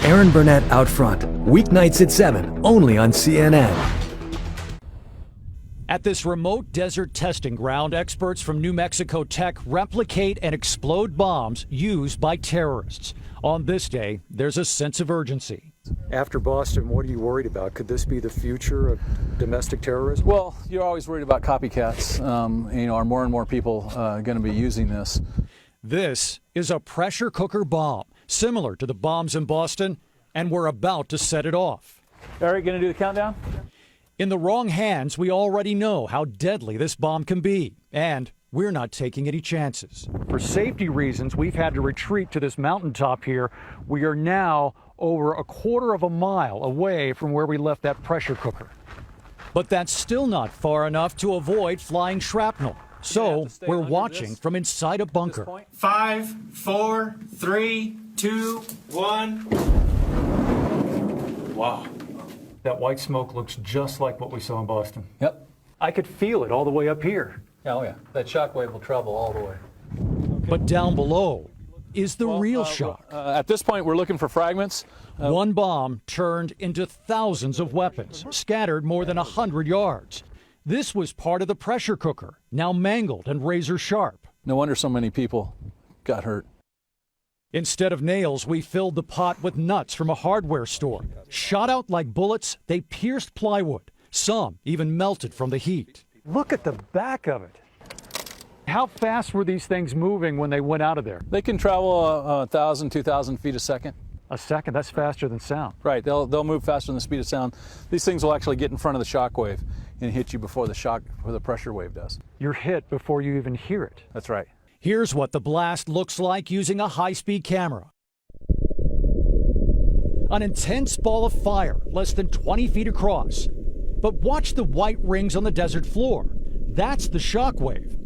Aaron Burnett Out Front, weeknights at 7, only on CNN. At this remote desert testing ground, experts from New Mexico Tech replicate and explode bombs used by terrorists. On this day, there's a sense of urgency. After Boston, what are you worried about? Could this be the future of domestic terrorism? Well, you're always worried about copycats. Are more and more people going to be using this? This is a pressure cooker bomb, similar to the bombs in Boston, and we're about to set it off. Eric, going to do the countdown? In the wrong hands, we already know how deadly this bomb can be, and we're not taking any chances. For safety reasons, we've had to retreat to this mountaintop here. We are now over a quarter of a mile away from where we left that pressure cooker. But that's still not far enough to avoid flying shrapnel. So we're watching from inside a bunker. 5, 4, 3, 2, 1. Wow. That white smoke looks just like what we saw in Boston. Yep. I could feel it all the way up here. Oh, yeah. That shockwave will travel all the way. But down below is the real shock. At this point, we're looking for fragments. One bomb turned into thousands of weapons, scattered more than 100 yards. This was part of the pressure cooker, now mangled and razor sharp. No wonder so many people got hurt. Instead of nails, we filled the pot with nuts from a hardware store. Shot out like bullets, they pierced plywood. Some even melted from the heat. Look at the back of it. How fast were these things moving when they went out of there? They can travel 1,000, 2,000 feet a second. A second? That's faster than sound. Right. They'll move faster than the speed of sound. These things will actually get in front of the shock wave and hit you before the pressure wave does. You're hit before you even hear it. That's right. Here's what the blast looks like using a high-speed camera. An intense ball of fire, less than 20 feet across. But watch the white rings on the desert floor. That's the shock wave.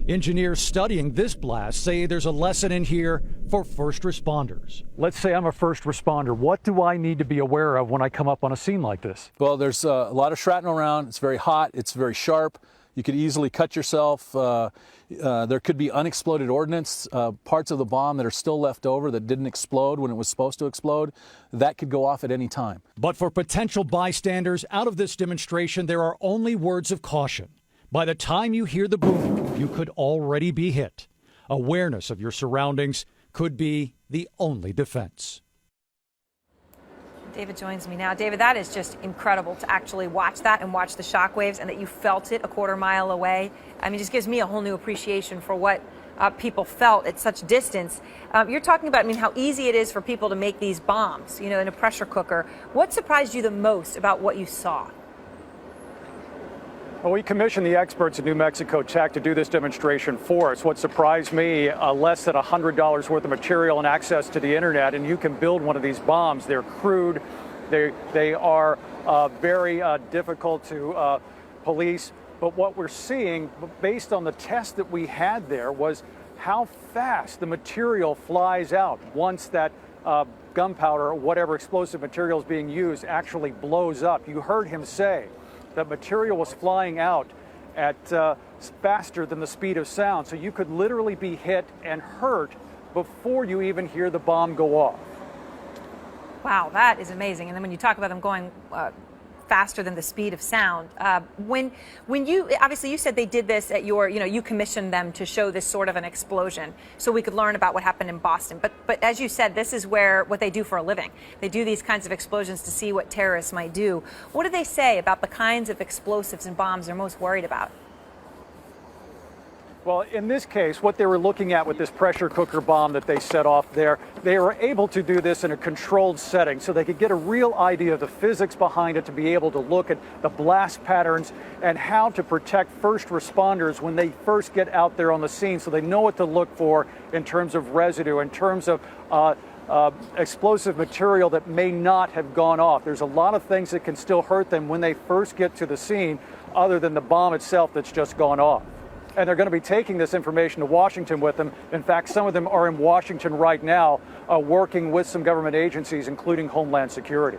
Engineers studying this blast say there's a lesson in here for first responders. Let's say I'm a first responder. What do I need to be aware of when I come up on a scene like this? Well, there's a lot of shrapnel around. It's very hot. It's very sharp. You could easily cut yourself. There could be unexploded ordnance, parts of the bomb that are still left over that didn't explode when it was supposed to explode. That could go off at any time. But for potential bystanders out of this demonstration, there are only words of caution. By the time you hear the boom, you could already be hit. Awareness of your surroundings could be the only defense. David joins me now. David, that is just incredible to actually watch that and watch the shockwaves and that you felt it a quarter mile away. I mean, it just gives me a whole new appreciation for what people felt at such distance. You're talking about, how easy it is for people to make these bombs, in a pressure cooker. What surprised you the most about what you saw? Well, we commissioned the experts at New Mexico Tech to do this demonstration for us. What surprised me, less than $100 worth of material and access to the internet, and you can build one of these bombs. They're crude. They are very difficult to police. But what we're seeing, based on the test that we had there, was how fast the material flies out once that gunpowder or whatever explosive material is being used actually blows up. You heard him say that material was flying out at faster than the speed of sound. So you could literally be hit and hurt before you even hear the bomb go off. Wow, that is amazing. And then when you talk about them going faster than the speed of sound, when you, obviously you said they did this at your, you commissioned them to show this sort of an explosion so we could learn about what happened in Boston. But as you said, this is what they do for a living. They do these kinds of explosions to see what terrorists might do. What do they say about the kinds of explosives and bombs they're most worried about? Well, in this case, what they were looking at with this pressure cooker bomb that they set off there, they were able to do this in a controlled setting so they could get a real idea of the physics behind it, to be able to look at the blast patterns and how to protect first responders when they first get out there on the scene, so they know what to look for in terms of residue, in terms of explosive material that may not have gone off. There's a lot of things that can still hurt them when they first get to the scene, other than the bomb itself that's just gone off. And they're going to be taking this information to Washington with them. In fact, some of them are in Washington right now, working with some government agencies, including Homeland Security.